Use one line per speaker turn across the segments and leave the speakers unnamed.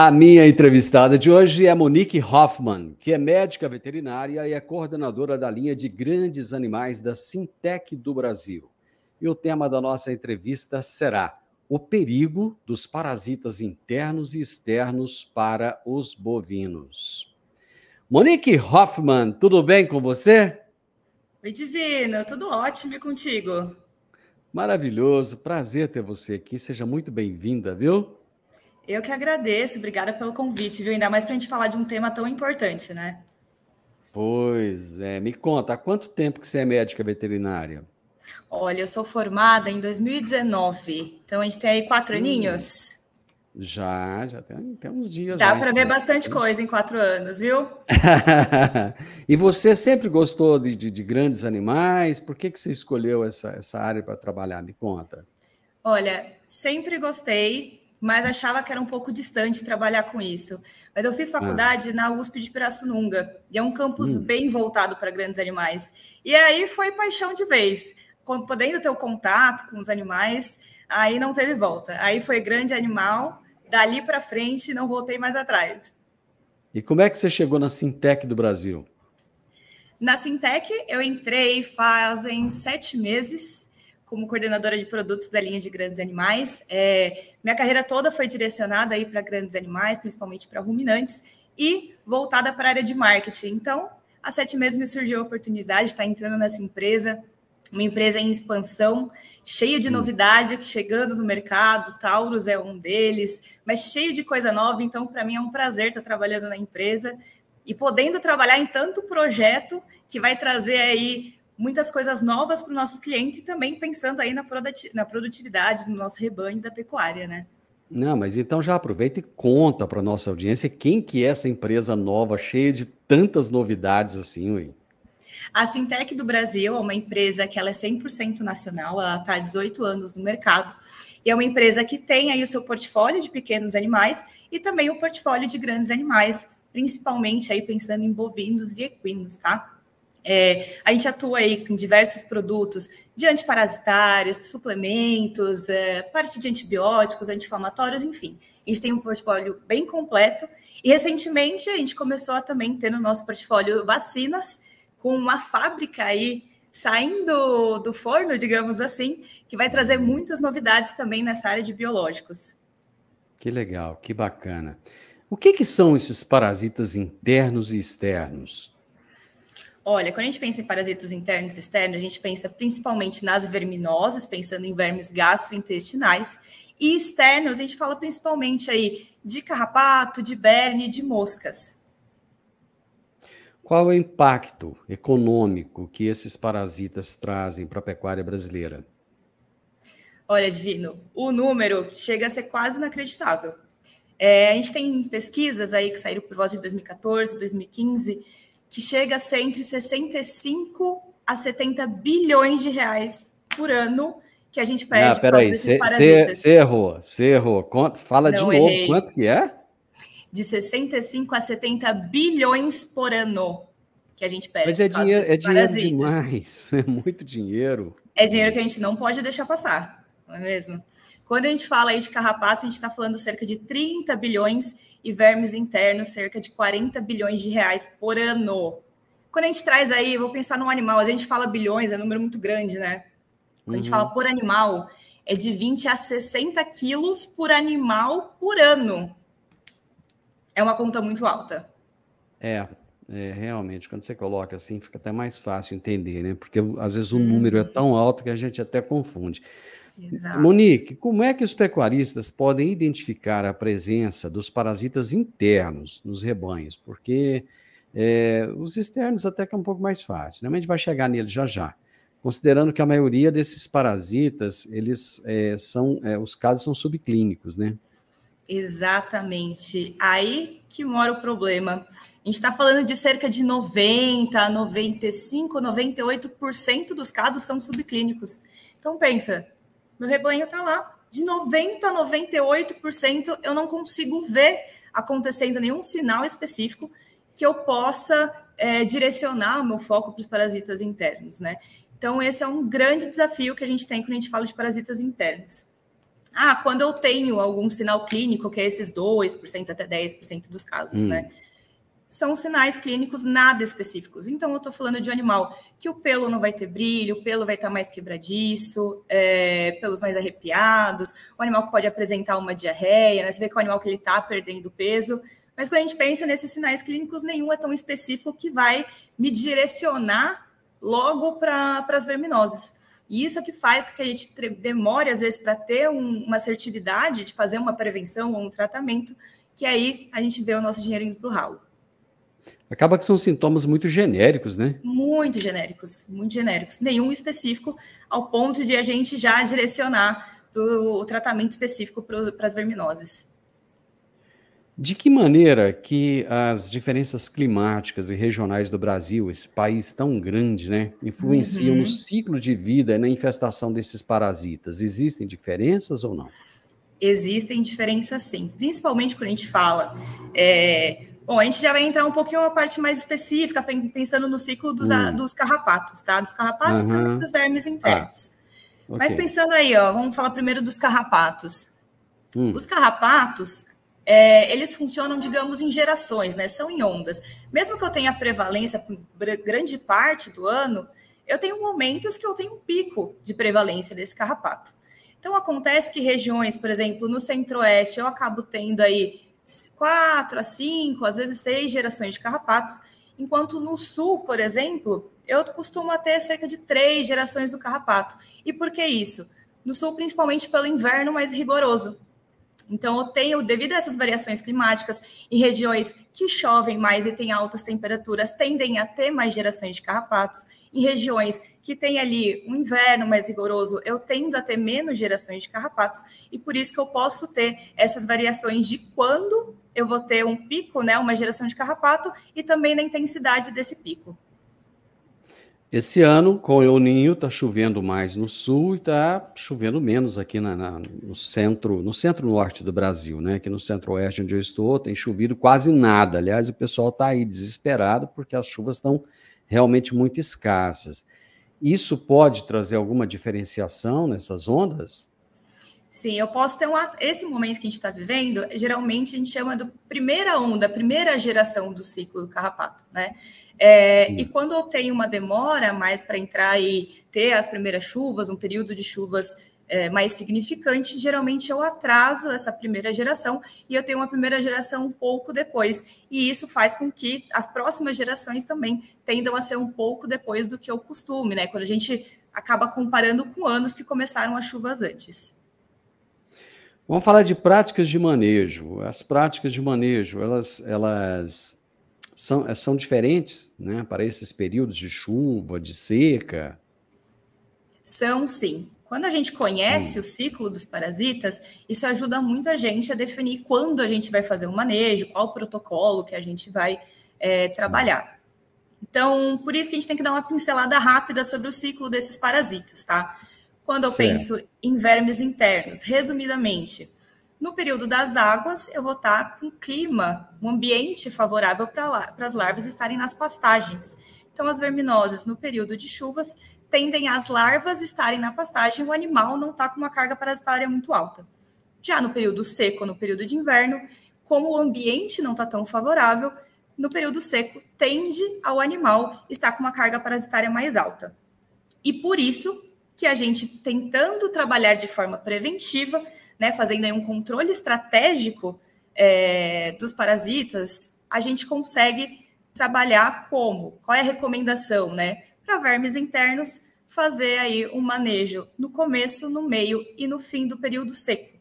A minha entrevistada de hoje é Monique Hoffmann, que é médica veterinária e é coordenadora da linha de grandes animais da Sintec do Brasil. E o tema da nossa entrevista será o perigo dos parasitas internos e externos para os bovinos. Monique Hoffmann, tudo bem com você?
Oi, Divino, tudo ótimo e contigo?
Maravilhoso, prazer ter você aqui, seja muito bem-vinda, viu?
Eu que agradeço, obrigada pelo convite, viu? Ainda mais para a gente falar de um tema tão importante, né?
Pois é, me conta, há quanto tempo que você é médica veterinária?
Olha, eu sou formada em 2019, então a gente tem aí 4 aninhos.
Já tem uns dias
Dá
já,
para ver
então.
bastante coisa em 4 anos, viu?
E você sempre gostou de grandes animais? Por que você escolheu essa área para trabalhar? Me conta.
Olha, sempre gostei, mas achava que era um pouco distante trabalhar com isso. Mas eu fiz
Ah,
faculdade na USP de Pirassununga, e é um campus
hum.
bem voltado para grandes animais. E aí foi paixão de vez. Podendo ter o contato com os animais, aí não teve volta. Aí foi grande animal, dali para frente não voltei mais atrás.
E como é que você chegou na Sintec do Brasil?
Na Sintec, eu entrei fazem 7 meses como coordenadora de produtos da linha de grandes animais. Minha carreira toda foi direcionada aí para grandes animais, principalmente para ruminantes, e voltada para a área de marketing. Então, há 7 meses me surgiu a oportunidade de estar entrando nessa empresa, uma empresa em expansão, cheia de novidade, chegando no mercado, Taurus é um deles, mas cheio de coisa nova, então para mim é um prazer estar trabalhando na empresa e podendo trabalhar em tanto projeto que vai trazer aí muitas coisas novas para os nossos clientes e também pensando aí na produtividade do nosso rebanho da pecuária, né?
Não, mas então já aproveita e conta para nossa audiência quem que é essa empresa nova, cheia de tantas novidades assim, ué.
A Sintec do Brasil é uma empresa que ela é 100% nacional, ela está há 18 anos no mercado, e é uma empresa que tem aí o seu portfólio de pequenos animais e também o portfólio de grandes animais, principalmente aí pensando em bovinos e equinos, tá? A gente atua aí com diversos produtos de antiparasitários, suplementos, parte de antibióticos, anti-inflamatórios, enfim. A gente tem um portfólio bem completo e recentemente a gente começou a também ter no nosso portfólio vacinas, com uma fábrica aí saindo do forno, digamos assim, que vai trazer muitas novidades também nessa área de biológicos.
Que legal, que bacana. O que são esses parasitas internos e externos?
Olha, quando a gente pensa em parasitas internos e externos, a gente pensa principalmente nas verminoses, pensando em vermes gastrointestinais, e externos, a gente fala principalmente aí de carrapato, de berne, de moscas.
Qual é o impacto econômico que esses parasitas trazem para a pecuária brasileira?
Olha, Divino, o número chega a ser quase inacreditável. A gente tem pesquisas aí que saíram por volta de 2014, 2015, que chega a ser entre 65 a 70 bilhões de reais por ano que a gente perde por causa
Peraí,
desses
você
parasitas.
errou. Fala de
Não
novo,
errei.
quanto que é?
De 65 a 70 bilhões por ano que a gente
Mas
perde por causa
é
desses
dinheiro
parasitas.
demais, é muito dinheiro.
É dinheiro que a gente não pode deixar passar, não é mesmo? Quando a gente fala aí de carrapato, a gente está falando cerca de 30 bilhões e vermes internos, cerca de 40 bilhões de reais por ano. Quando a gente traz aí, vou pensar num animal, a gente fala bilhões, é um número muito grande, né? Quando a gente fala por animal, é de 20 a 60 quilos por animal por ano. É uma conta muito alta.
Realmente, quando você coloca assim, fica até mais fácil entender, né? Porque às vezes o número é tão alto que a gente até confunde.
Exato.
Monique, como é que os pecuaristas podem identificar a presença dos parasitas internos nos rebanhos? Porque os externos até que é um pouco mais fácil, né? Mas a gente vai chegar neles já já. Considerando que a maioria desses parasitas, eles os casos são subclínicos, né?
Exatamente. Aí que mora o problema. A gente está falando de cerca de 90, 95, 98% dos casos são subclínicos. Então pensa, meu rebanho está lá. De 90 a 98% eu não consigo ver acontecendo nenhum sinal específico que eu possa direcionar o meu foco para os parasitas internos, né? Então esse é um grande desafio que a gente tem quando a gente fala de parasitas internos. Quando eu tenho algum sinal clínico, que é esses 2% até 10% dos casos, né? São sinais clínicos nada específicos. Então, eu estou falando de um animal que o pelo não vai ter brilho, o pelo vai estar mais quebradiço, pelos mais arrepiados, o animal que pode apresentar uma diarreia, né? Você vê que é um animal que ele está perdendo peso. Mas quando a gente pensa nesses sinais clínicos, nenhum é tão específico que vai me direcionar logo para as verminoses. E isso é que faz com que a gente demore, às vezes, para ter uma assertividade de fazer uma prevenção ou um tratamento, que aí a gente vê o nosso dinheiro indo para o ralo.
Acaba que são sintomas muito genéricos, né?
Muito genéricos, muito genéricos. Nenhum específico ao ponto de a gente já direcionar o tratamento específico para as verminoses.
De que maneira que as diferenças climáticas e regionais do Brasil, esse país tão grande, né, influenciam no ciclo de vida e na infestação desses parasitas? Existem diferenças ou não?
Existem diferenças, sim. Principalmente quando a gente fala... Bom, a gente já vai entrar um pouquinho uma parte mais específica, pensando no ciclo dos carrapatos, tá? Dos carrapatos e também dos vermes internos. Okay. Mas pensando aí, ó, vamos falar primeiro dos carrapatos. Os carrapatos... eles funcionam, digamos, em gerações, né? São em ondas. Mesmo que eu tenha prevalência por grande parte do ano, eu tenho momentos que eu tenho um pico de prevalência desse carrapato. Então, acontece que regiões, por exemplo, no centro-oeste, eu acabo tendo aí 4 a 5, às vezes 6 gerações de carrapatos, enquanto no sul, por exemplo, eu costumo ter cerca de 3 gerações do carrapato. E por que isso? No sul, principalmente pelo inverno mais rigoroso. Então, eu tenho, devido a essas variações climáticas, em regiões que chovem mais e têm altas temperaturas, tendem a ter mais gerações de carrapatos. Em regiões que têm ali um inverno mais rigoroso, eu tendo a ter menos gerações de carrapatos. E por isso que eu posso ter essas variações de quando eu vou ter um pico, né, uma geração de carrapato, e também na intensidade desse pico.
Esse ano, com o El Niño, está chovendo mais no sul e está chovendo menos aqui no centro-norte do Brasil, né? Aqui no centro-oeste, onde eu estou, tem chovido quase nada. Aliás, o pessoal está aí desesperado porque as chuvas estão realmente muito escassas. Isso pode trazer alguma diferenciação nessas ondas?
Sim, eu posso ter esse momento que a gente está vivendo, geralmente a gente chama de primeira onda, primeira geração do ciclo do carrapato, né? E quando eu tenho uma demora mais para entrar e ter as primeiras chuvas, um período de chuvas mais significante, geralmente eu atraso essa primeira geração e eu tenho uma primeira geração um pouco depois. E isso faz com que as próximas gerações também tendam a ser um pouco depois do que o costume, né? Quando a gente acaba comparando com anos que começaram as chuvas antes.
Vamos falar de práticas de manejo. As práticas de manejo, elas são diferentes, né, para esses períodos de chuva, de seca?
São, sim. Quando a gente conhece o ciclo dos parasitas, isso ajuda muito a gente a definir quando a gente vai fazer um manejo, qual o protocolo que a gente vai trabalhar. Então, por isso que a gente tem que dar uma pincelada rápida sobre o ciclo desses parasitas, tá? Quando eu penso em vermes internos, resumidamente, no período das águas, eu vou estar com clima, um ambiente favorável para as larvas estarem nas pastagens. Então, as verminoses, no período de chuvas, tendem as larvas estarem na pastagem, o animal não está com uma carga parasitária muito alta. Já no período seco, no período de inverno, como o ambiente não está tão favorável, no período seco, tende ao animal estar com uma carga parasitária mais alta. E por isso que a gente, tentando trabalhar de forma preventiva, né, fazendo aí um controle estratégico dos parasitas, a gente consegue trabalhar como? Qual é a recomendação, né? Para vermes internos, fazer aí um manejo no começo, no meio e no fim do período seco.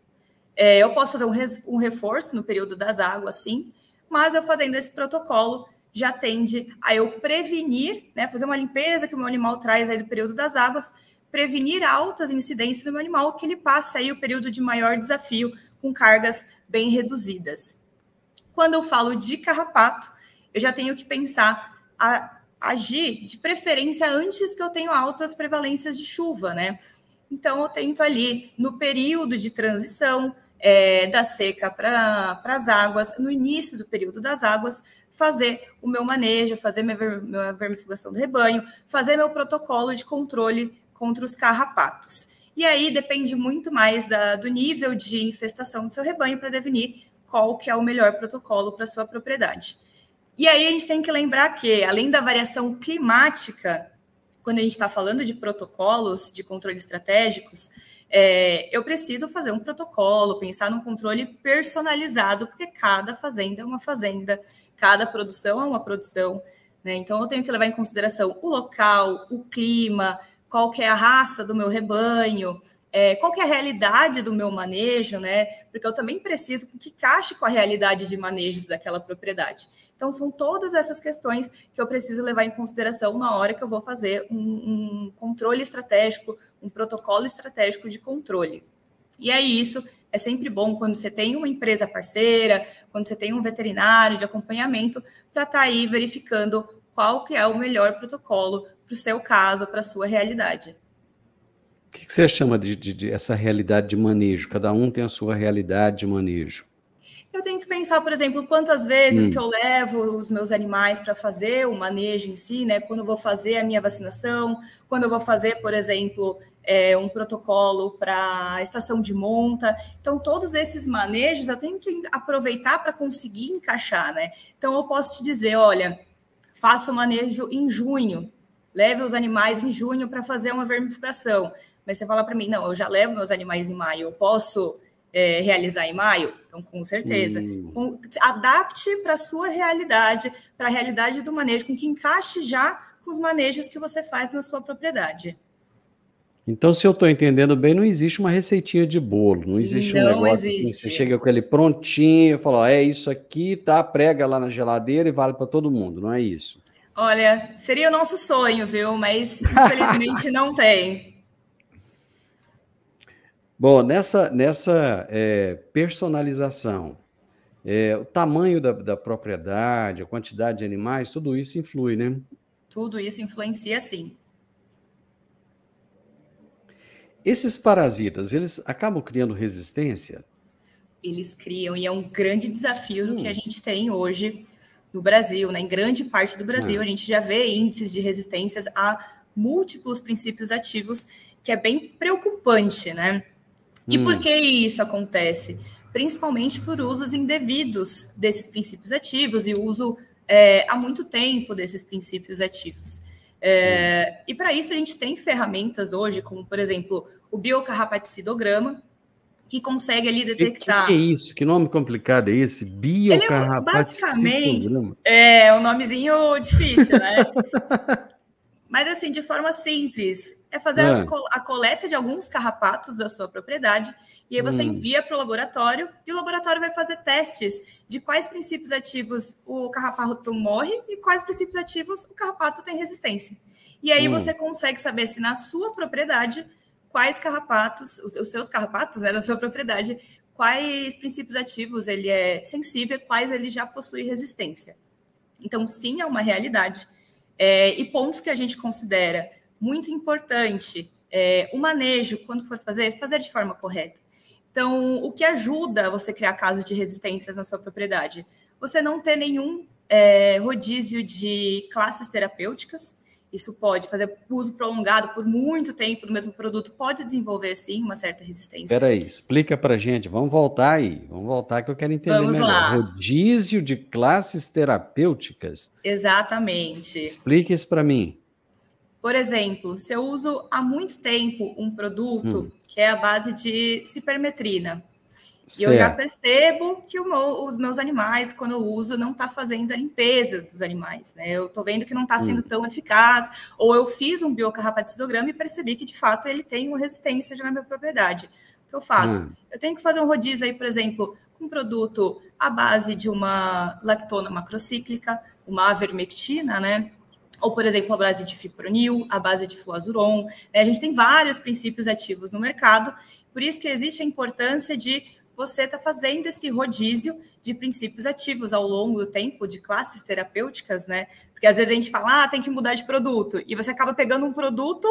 Eu posso fazer um reforço no período das águas, sim, mas eu fazendo esse protocolo já tende a eu prevenir, né, fazer uma limpeza que o meu animal traz aí do período das águas, prevenir altas incidências no meu animal, que ele passe aí o período de maior desafio com cargas bem reduzidas. Quando eu falo de carrapato, eu já tenho que pensar a agir de preferência antes que eu tenha altas prevalências de chuva, né? Então, eu tento ali, no período de transição da seca para as águas, no início do período das águas, fazer o meu manejo, fazer minha vermifugação do rebanho, fazer meu protocolo de controle contra os carrapatos. E aí depende muito mais do nível de infestação do seu rebanho para definir qual que é o melhor protocolo para sua propriedade. E aí a gente tem que lembrar que, além da variação climática, quando a gente está falando de protocolos de controle estratégicos, eu preciso fazer um protocolo, pensar num controle personalizado, porque cada fazenda é uma fazenda, cada produção é uma produção, né? Então, eu tenho que levar em consideração o local, o clima, qual que é a raça do meu rebanho, qual que é a realidade do meu manejo, né? Porque eu também preciso que encaixe com a realidade de manejos daquela propriedade. Então, são todas essas questões que eu preciso levar em consideração na hora que eu vou fazer um controle estratégico, um protocolo estratégico de controle. E aí, isso é sempre bom quando você tem uma empresa parceira, quando você tem um veterinário de acompanhamento, para estar aí verificando qual que é o melhor protocolo para o seu caso, para a sua realidade.
O que você chama de essa realidade de manejo? Cada um tem a sua realidade de manejo.
Eu tenho que pensar, por exemplo, quantas vezes que eu levo os meus animais para fazer o manejo em si, né? Quando eu vou fazer a minha vacinação, quando eu vou fazer, por exemplo, um protocolo para a estação de monta. Então, todos esses manejos eu tenho que aproveitar para conseguir encaixar, né? Então, eu posso te dizer, olha, faça o manejo em junho, leve os animais em junho para fazer uma vermifugação. Mas você fala para mim, não, eu já levo meus animais em maio, eu posso realizar em maio? Então, com certeza. Adapte para a sua realidade, para a realidade do manejo, com que encaixe já com os manejos que você faz na sua propriedade.
Então, se eu estou entendendo bem, não existe uma receitinha de bolo, não existe um negócio assim, você chega com ele prontinho, fala, ó, é isso aqui, tá, prega lá na geladeira e vale para todo mundo, não é isso?
Olha, seria o nosso sonho, viu? Mas, infelizmente, não tem.
Bom, nessa personalização, o tamanho da propriedade, a quantidade de animais, tudo isso influi, né?
Tudo isso influencia, sim.
Esses parasitas, eles acabam criando resistência?
Eles criam, e é um grande desafio do que a gente tem hoje no Brasil, né? Em grande parte do Brasil, a gente já vê índices de resistências a múltiplos princípios ativos, que é bem preocupante, né? E por que isso acontece? Principalmente por usos indevidos desses princípios ativos e uso há muito tempo desses princípios ativos. E para isso a gente tem ferramentas hoje, como, por exemplo, o biocarrapaticidograma, que consegue ali detectar...
Que é isso? Que nome complicado é esse? Biocarrapaticidograma?
É um nomezinho difícil, né? Mas, assim, de forma simples, é fazer a coleta de alguns carrapatos da sua propriedade, e aí você envia para o laboratório, e o laboratório vai fazer testes de quais princípios ativos o carrapato morre e quais princípios ativos o carrapato tem resistência. E aí você consegue saber se na sua propriedade, quais carrapatos, os seus carrapatos, né, da sua propriedade, quais princípios ativos ele é sensível, quais ele já possui resistência. Então, sim, é uma realidade. E pontos que a gente considera muito importante, o manejo, quando for fazer de forma correta. Então, o que ajuda você criar casos de resistências na sua propriedade? Você não ter nenhum rodízio de classes terapêuticas. Isso pode fazer uso prolongado por muito tempo do mesmo produto, pode desenvolver, sim, uma certa resistência.
Espera aí, explica para gente. Vamos voltar aí. Vamos voltar que eu quero entender melhor.
Lá.
Rodízio de classes terapêuticas?
Exatamente.
Explique isso para mim.
Por exemplo, se eu uso há muito tempo um produto que é a base de cipermetrina, e eu já percebo que os meus animais, quando eu uso, não está fazendo a limpeza dos animais, né? Eu estou vendo que não está sendo tão eficaz, ou eu fiz um biocarrapaticidograma e percebi que, de fato, ele tem uma resistência já na minha propriedade. O que eu faço? Eu tenho que fazer um rodízio aí, por exemplo, com um produto à base de uma lactona macrocíclica, uma avermectina, né? Ou, por exemplo, a base de fipronil, a base de fluazuron. A gente tem vários princípios ativos no mercado, por isso que existe a importância de você estar fazendo esse rodízio de princípios ativos ao longo do tempo, de classes terapêuticas, né? Porque às vezes a gente fala, tem que mudar de produto, e você acaba pegando um produto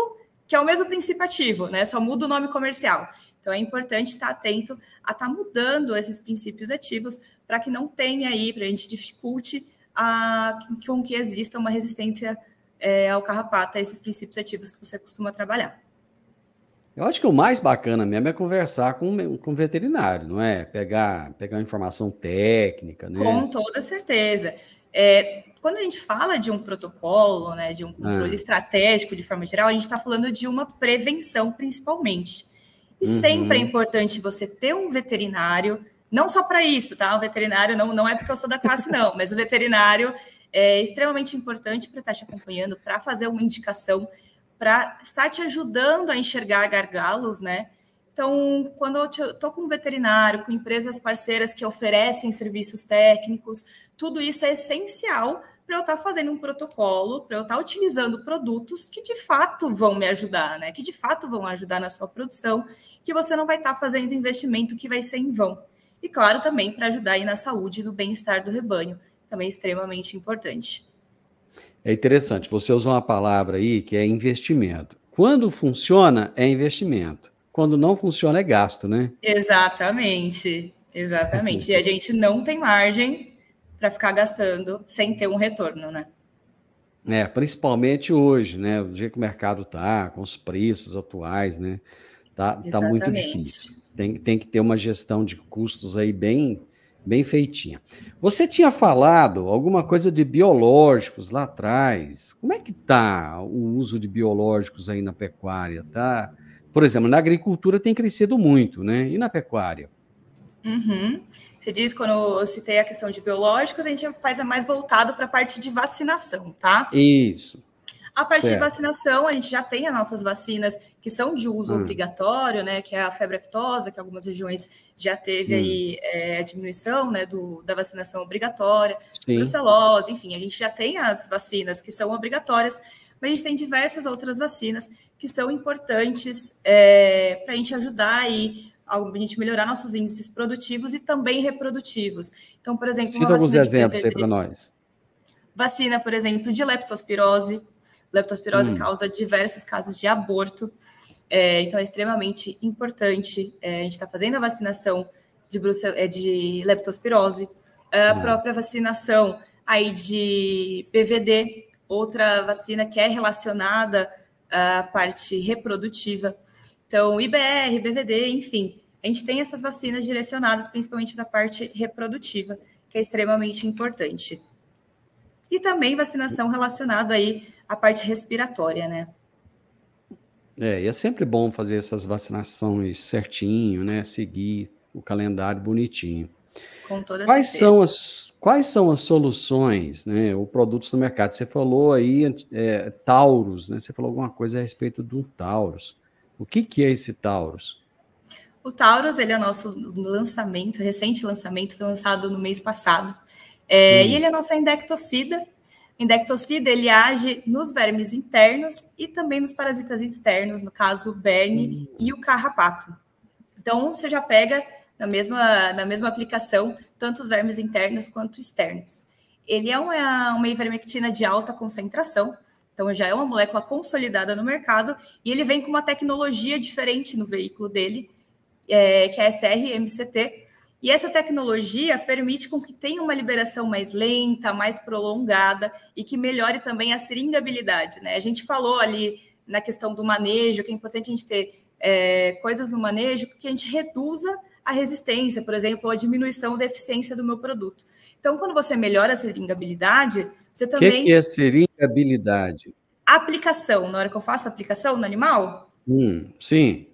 que é o mesmo princípio ativo, né? Só muda o nome comercial. Então é importante estar atento a estar mudando esses princípios ativos para que não tenha aí, para a gente dificulte com que exista uma resistência ao carrapato, a esses princípios ativos que você costuma trabalhar.
Eu acho que o mais bacana mesmo é conversar com o veterinário, não é? Pegar informação técnica, né?
Com toda certeza. Quando a gente fala de um protocolo, né, de um controle
Ah,
estratégico de forma geral, a gente está falando de uma prevenção principalmente. E sempre é
uhum.
importante você ter um veterinário, não só para isso, tá? O veterinário não é porque eu sou da classe, não, mas o veterinário é extremamente importante para estar te acompanhando, para fazer uma indicação, para estar te ajudando a enxergar gargalos, né? Então, quando eu estou com um veterinário, com empresas parceiras que oferecem serviços técnicos, tudo isso é essencial para eu estar fazendo um protocolo, para eu estar utilizando produtos que de fato vão me ajudar, né? Que de fato vão ajudar na sua produção, que você não vai estar fazendo investimento que vai ser em vão. E claro, também para ajudar aí na saúde e no bem-estar do rebanho, também é extremamente importante.
É interessante, você usou uma palavra aí que é investimento. Quando funciona, é investimento. Quando não funciona, é gasto, né?
Exatamente, exatamente. E a gente não tem margem para ficar gastando sem ter um retorno, né?
Principalmente hoje, né? Do jeito que o mercado tá, com os preços atuais, né? Tá muito difícil.
Exatamente.
Tem que ter uma gestão de custos aí bem feitinha. Você tinha falado alguma coisa de biológicos lá atrás. Como é que tá o uso de biológicos aí na pecuária, tá? Por exemplo, na agricultura tem crescido muito, né? E na pecuária?
Uhum. Você diz, quando eu citei a questão de biológicos, a gente faz mais voltado para a parte de vacinação, tá?
Isso,
A parte de
certo.
vacinação, a gente já tem as nossas vacinas que são de uso
Ah,
obrigatório, né? Que é a febre aftosa, que algumas regiões já teve
hum,
aí a diminuição, né, da vacinação obrigatória,
sim.
brucelose, enfim, a gente já tem as vacinas que são obrigatórias, mas a gente tem diversas outras vacinas que são importantes para a gente ajudar aí a gente melhorar nossos índices produtivos e também reprodutivos. Então, por exemplo, uma
Cita alguns
vacina de
exemplos aí para
PVD,
nós.
vacina, por exemplo, de leptospirose. Leptospirose
Hum,
causa diversos casos de aborto, então é extremamente importante a gente estar fazendo a vacinação de leptospirose, a
ah,
própria vacinação aí de PVD, outra vacina que é relacionada à parte reprodutiva. Então, IBR, BVD, enfim, a gente tem essas vacinas direcionadas principalmente para a parte reprodutiva, que é extremamente importante. E também vacinação relacionada aí à parte respiratória, né?
e é sempre bom fazer essas vacinações certinho, né? Seguir o calendário bonitinho.
Com toda
Quais
certeza.
são quais são as soluções, né, ou produtos no mercado? Você falou aí, Taurus, né? Você falou alguma coisa a respeito do Taurus. O que é esse Taurus?
O Taurus, ele é o nosso lançamento, recente lançamento, foi lançado no mês passado. E ele é nosso indectocida. Indectocida, ele age nos vermes internos e também nos parasitas externos, no caso, o berne
Hum,
e o carrapato. Então, você já pega na mesma aplicação, tanto os vermes internos quanto externos. Ele é uma ivermectina de alta concentração, então já é uma molécula consolidada no mercado, e ele vem com uma tecnologia diferente no veículo dele, que é a SR-MCT, e essa tecnologia permite com que tenha uma liberação mais lenta, mais prolongada, e que melhore também a seringabilidade, né? A gente falou ali na questão do manejo, que é importante a gente ter coisas no manejo que a gente reduza a resistência, por exemplo, a diminuição da eficiência do meu produto. Então, quando você melhora a seringabilidade, você
que
também...
é seringabilidade?
A aplicação, na hora que eu faço a aplicação no animal,
Sim.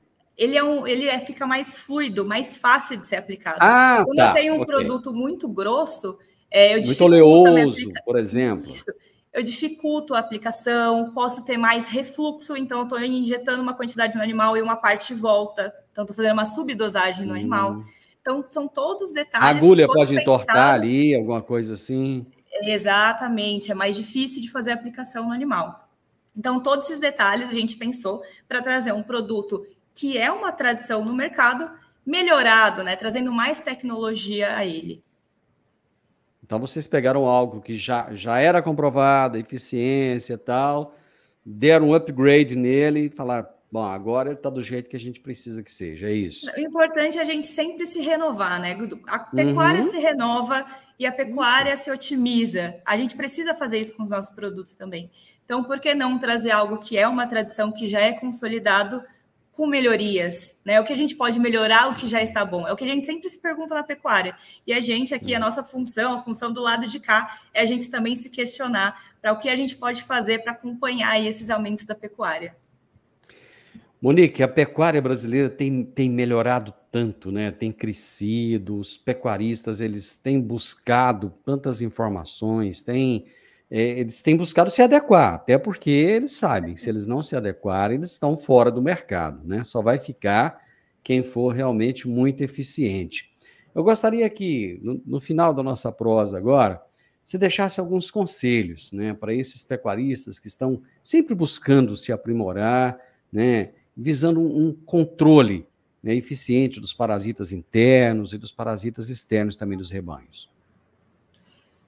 fica mais fluido, mais fácil de ser aplicado.
Ah,
Quando eu
tá,
tenho um
ok.
produto muito grosso, eu
Muito
dificulto a minha
oleoso,
aplicação.
por exemplo.
Isso. Eu dificulto a aplicação, posso ter mais refluxo, então eu estou injetando uma quantidade no animal e uma parte volta. Então, estou fazendo uma subdosagem no animal.
Hum.
Então, são todos
A
detalhes que
agulha
foram
pode entortar
pensados.
ali, alguma coisa assim.
Exatamente, é mais difícil de fazer a aplicação no animal. Então, todos esses detalhes a gente pensou para trazer um produto que é uma tradição no mercado, melhorado, né? Trazendo mais tecnologia a ele.
Então vocês pegaram algo que já era comprovado, eficiência e tal, deram um upgrade nele e falaram, bom, agora ele está do jeito que a gente precisa que seja, é isso.
O importante é a gente sempre se renovar, né, Gudu? A pecuária
Uhum,
se renova e a
isso.
pecuária se otimiza. A gente precisa fazer isso com os nossos produtos também. Então, por que não trazer algo que é uma tradição, que já é consolidado, com melhorias, né? O que a gente pode melhorar, o que já está bom. É o que a gente sempre se pergunta na pecuária. E a gente aqui, a nossa função, a função do lado de cá, é a gente também se questionar para o que a gente pode fazer para acompanhar aí esses aumentos da pecuária.
Monique, a pecuária brasileira tem melhorado tanto, né? Tem crescido, os pecuaristas eles têm buscado tantas informações, eles têm buscado se adequar, até porque eles sabem que se eles não se adequarem, eles estão fora do mercado, né? Só vai ficar quem for realmente muito eficiente. Eu gostaria que, no final da nossa prosa agora, você deixasse alguns conselhos, né, para esses pecuaristas que estão sempre buscando se aprimorar, né, visando um controle, né, eficiente dos parasitas internos e dos parasitas externos também dos rebanhos.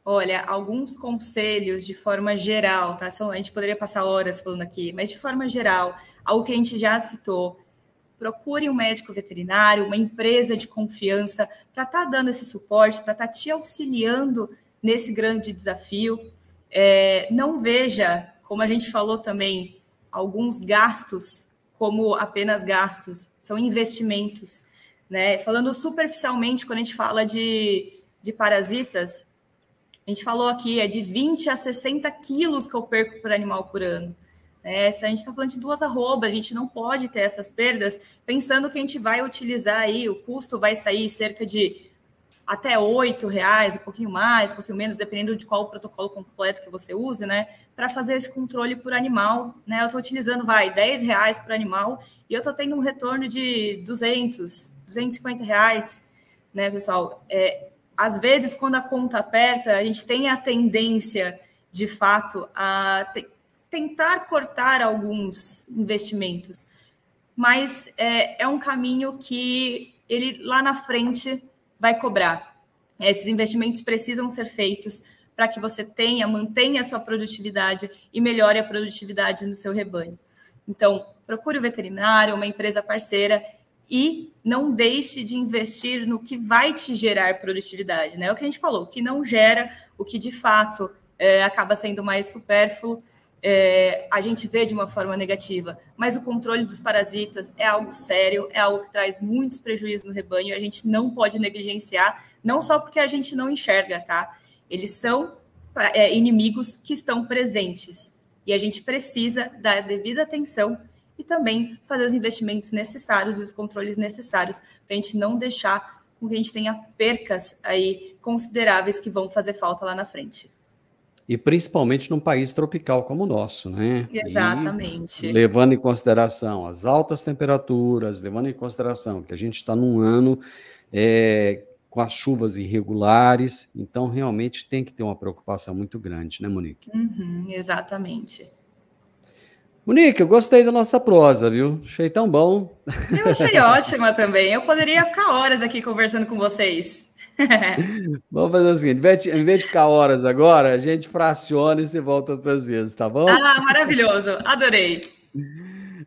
Olha, alguns conselhos de forma geral, tá? A gente poderia passar horas falando aqui, mas de forma geral, algo que a gente já citou, procure um médico veterinário, uma empresa de confiança para estar dando esse suporte, para estar te auxiliando nesse grande desafio. Não veja, como a gente falou também, alguns gastos como apenas gastos, são investimentos, né? Falando superficialmente, quando a gente fala de parasitas, a gente falou aqui, de 20 a 60 quilos que eu perco por animal por ano. Se a gente está falando de 2 arrobas, a gente não pode ter essas perdas, pensando que a gente vai utilizar aí, o custo vai sair cerca de até R$8, um pouquinho mais, um pouquinho menos, dependendo de qual o protocolo completo que você use, né? Para fazer esse controle por animal, né? Eu estou utilizando, R$10 por animal e eu estou tendo um retorno de R$250, né, pessoal? Às vezes, quando a conta aperta, a gente tem a tendência, de fato, a tentar cortar alguns investimentos, mas é um caminho que ele lá na frente vai cobrar. Esses investimentos precisam ser feitos para que você mantenha a sua produtividade e melhore a produtividade no seu rebanho. Então, procure o veterinário, uma empresa parceira e não deixe de investir no que vai te gerar produtividade, né? É o que a gente falou, o que não gera, o que de fato acaba sendo mais supérfluo, a gente vê de uma forma negativa, mas o controle dos parasitas é algo sério, é algo que traz muitos prejuízos no rebanho, a gente não pode negligenciar, não só porque a gente não enxerga, tá? Eles são inimigos que estão presentes e a gente precisa dar a devida atenção e também fazer os investimentos necessários e os controles necessários para a gente não deixar com que a gente tenha percas aí consideráveis que vão fazer falta lá na frente.
E principalmente num país tropical como o nosso, né?
Exatamente.
E levando em consideração as altas temperaturas, levando em consideração que a gente está num ano com as chuvas irregulares, então realmente tem que ter uma preocupação muito grande, né, Monique?
Exatamente.
Monique, eu gostei da nossa prosa, viu? Achei tão bom.
Eu achei ótima também. Eu poderia ficar horas aqui conversando com vocês.
Vamos fazer o seguinte, em vez de ficar horas agora, a gente fraciona e você volta outras vezes, tá bom?
Ah, maravilhoso. Adorei.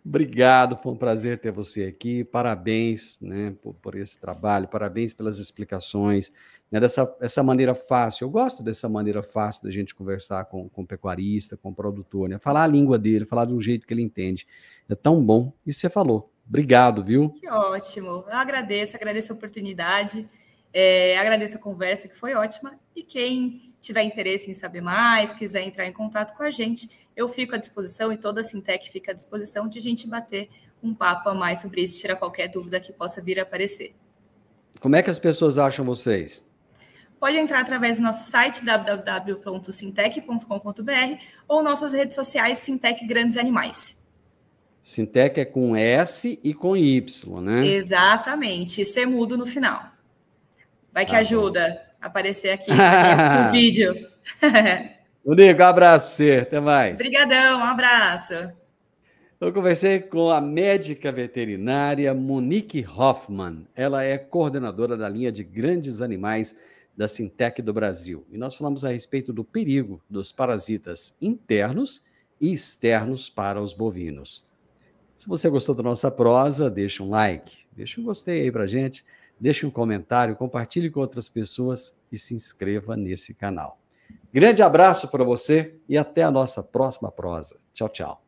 Obrigado, foi um prazer ter você aqui. Parabéns, né, por esse trabalho, parabéns pelas explicações, né, dessa maneira fácil. Eu gosto dessa maneira fácil da gente conversar com o pecuarista, com o produtor, né? Falar a língua dele, falar de um jeito que ele entende. É tão bom. E você falou. Obrigado, viu?
Que ótimo. Eu agradeço a oportunidade. Agradeço a conversa, que foi ótima. E quem tiver interesse em saber mais, quiser entrar em contato com a gente, eu fico à disposição e toda a Sintec fica à disposição de a gente bater um papo a mais sobre isso, tirar qualquer dúvida que possa vir a aparecer.
Como é que as pessoas acham vocês?
Pode entrar através do nosso site www.sintec.com.br ou nossas redes sociais Sintec Grandes Animais.
Sintec é com S e com Y, né?
Exatamente. Ser mudo no final. Vai que ajuda a aparecer aqui no vídeo.
Rodrigo, um abraço para você. Até mais.
Obrigadão, um abraço.
Eu conversei com a médica veterinária Monique Hoffmann. Ela é coordenadora da linha de grandes animais da Sintec do Brasil. E nós falamos a respeito do perigo dos parasitas internos e externos para os bovinos. Se você gostou da nossa prosa, deixa um like, deixa um gostei aí pra gente, deixa um comentário, compartilhe com outras pessoas e se inscreva nesse canal. Grande abraço para você e até a nossa próxima prosa. Tchau, tchau.